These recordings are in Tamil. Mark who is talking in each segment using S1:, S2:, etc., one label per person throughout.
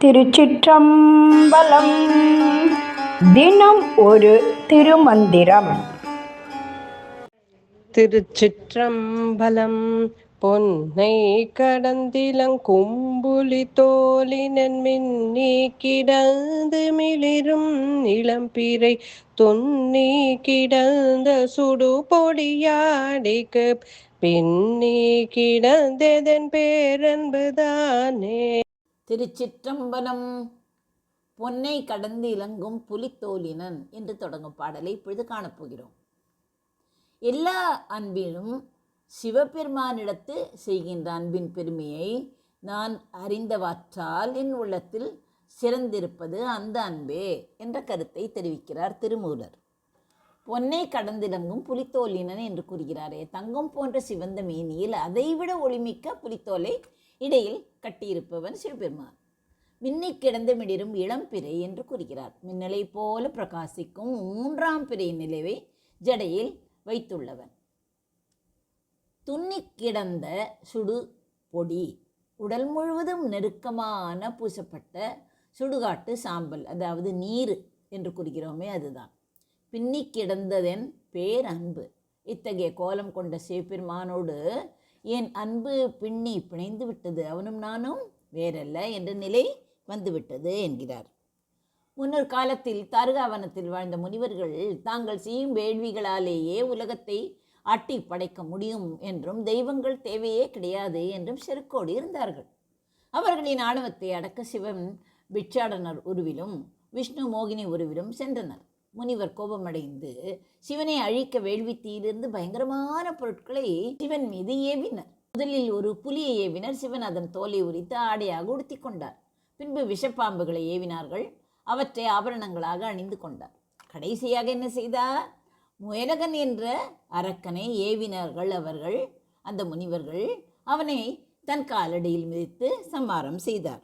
S1: திருச்சிற்றம்பலம். தினம் ஒரு திருமந்திரம்.
S2: திருச்சிற்றம்பலம். பொன்னை கடந்திலங்கும்புலி தோலினன் மின்னி கிடந்து மிளிரும் இளம்பிறை தொன்னி கிடந்த சுடு பொடியாடிக்கு பின்னி கிடந்ததன் பேரன்புதானே.
S3: திருச்சிற்றம்பலம். பொன்னை கடந்து இலங்கும் புலித்தோலினன் என்று தொடங்கும் பாடலை இப்பொழுது காணப்போகிறோம். எல்லா அன்பிலும் சிவபெருமானிடத்து செய்கின்ற அன்பின் பெருமையை நான் அறிந்தவற்றால் என் உள்ளத்தில் சிறந்திருப்பது அந்த அன்பே என்ற கருத்தை தெரிவிக்கிறார் திருமூலர். பொன்னை கடந்திலங்கும் புலித்தோலினன் என்று கூறுகிறாரே, தங்கம் போன்ற சிவந்த மேனியில் அதைவிட ஒளிமிக்க புலித்தோலை இடையில் கட்டியிருப்பவன் சிவபெருமான். மின்னி கிடந்து மிளிரும் இளம்பிறை என்று கூறுகிறார். மின்னலை போல பிரகாசிக்கும் மூன்றாம் பிறை நிலவை ஜடையில் வைத்துள்ளவன். துன்னி கிடந்த சுடு பொடி, உடல் முழுவதும் நெருக்கமான பூசப்பட்ட சுடுகாட்டு சாம்பல், அதாவது நீர் என்று கூறுகிறோமே அதுதான். பின்னி கிடந்ததன் பேர் அன்பு. இத்தகைய கோலம் கொண்ட சிவபெருமானோடு என் அன்பு பின்னி பிணைந்து விட்டது, அவனும் நானும் வேறல்ல என்ற நிலை வந்துவிட்டது என்கிறார். முன்னொரு காலத்தில் தாருகாவனத்தில் வாழ்ந்த முனிவர்கள் தாங்கள் செய்யும் வேள்விகளாலேயே உலகத்தை ஆட்டி படைக்க முடியும் என்றும் தெய்வங்கள் தேவையே கிடையாது என்றும் செருக்கோடு இருந்தார்கள். அவர்களின் ஆணவத்தை அடக்க சிவன் பிட்சாடனர் உருவிலும் விஷ்ணு மோகினி உருவிலும் சென்றனர். முனிவர் கோபமடைந்து சிவனை அழிக்க வேள்வி தீயிலிருந்து பயங்கரமான பொருட்களை சிவன் மீது ஏவினர். முதலில் ஒரு புலியை ஏவினர். சிவன் அதன் தோலை உரித்து ஆடையாக உடுத்தி கொண்டார். பின்பு விஷப்பாம்புகளை ஏவினார்கள். அவற்றை ஆபரணங்களாக அணிந்து கொண்டார். கடைசியாக என்ன செய்தார்? முயலகன் என்ற அரக்கனை ஏவினார்கள். அவர்கள், அந்த முனிவர்கள், அவனை தன் காலடியில் மிதித்து சம்மாரம் செய்தார்.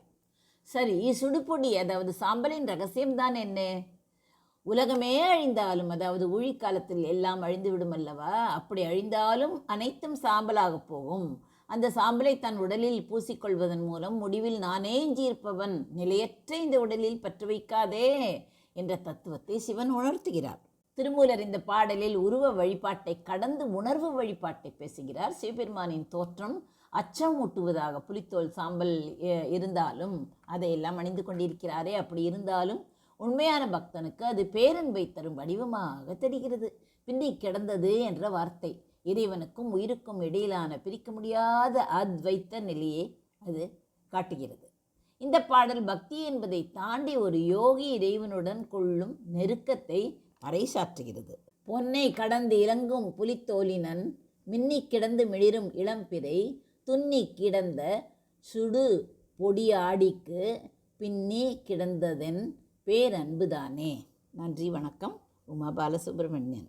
S3: சரி, சுடுபொடி அதாவது சாம்பலின் ரகசியம்தான் என்ன? உலகமே அழிந்தாலும், அதாவது ஊழிக்காலத்தில் எல்லாம் அழிந்துவிடும் அல்லவா, அப்படி அழிந்தாலும் அனைத்தும் சாம்பலாக போகும். அந்த சாம்பலை தன் உடலில் பூசிக்கொள்வதன் மூலம் முடிவில் நானே எஞ்சியிருப்பவன், நிலையற்ற இந்த உடலில் பற்று வைக்காதே என்ற தத்துவத்தை சிவன் உணர்த்துகிறார். திருமூலர் இந்த பாடலில் உருவ வழிபாட்டை கடந்து உணர்வு வழிபாட்டை பேசுகிறார். சிவபெருமானின் தோற்றம் அச்சம் ஊட்டுவதாக புலித்தோல் சாம்பல் இருந்தாலும் அதையெல்லாம் அணிந்து கொண்டிருக்கிறாரே, அப்படி இருந்தாலும் உண்மையான பக்தனுக்கு அது பேரன்பை தரும் வடிவமாக தெரிகிறது. பின்னி கிடந்தது என்ற வார்த்தை இறைவனுக்கும் உயிருக்கும் இடையிலான பிரிக்க முடியாத அத்வைத்த நிலையை அது காட்டுகிறது. இந்த பாடல் பக்தி என்பதை தாண்டி ஒரு யோகி இறைவனுடன் கொள்ளும் நெருக்கத்தை பறைசாற்றுகிறது. பொன்னை கடந்து இலங்கும் புலித்தோலினன், மின்னி கிடந்து மிளிரும் இளம்பிறை, துன்னி கிடந்த சுடு பொடியாடிக்கு பின்னி கிடந்ததென் பேரன்புதானே. நன்றி, வணக்கம். உமா பாலசுப்ரமணியன்.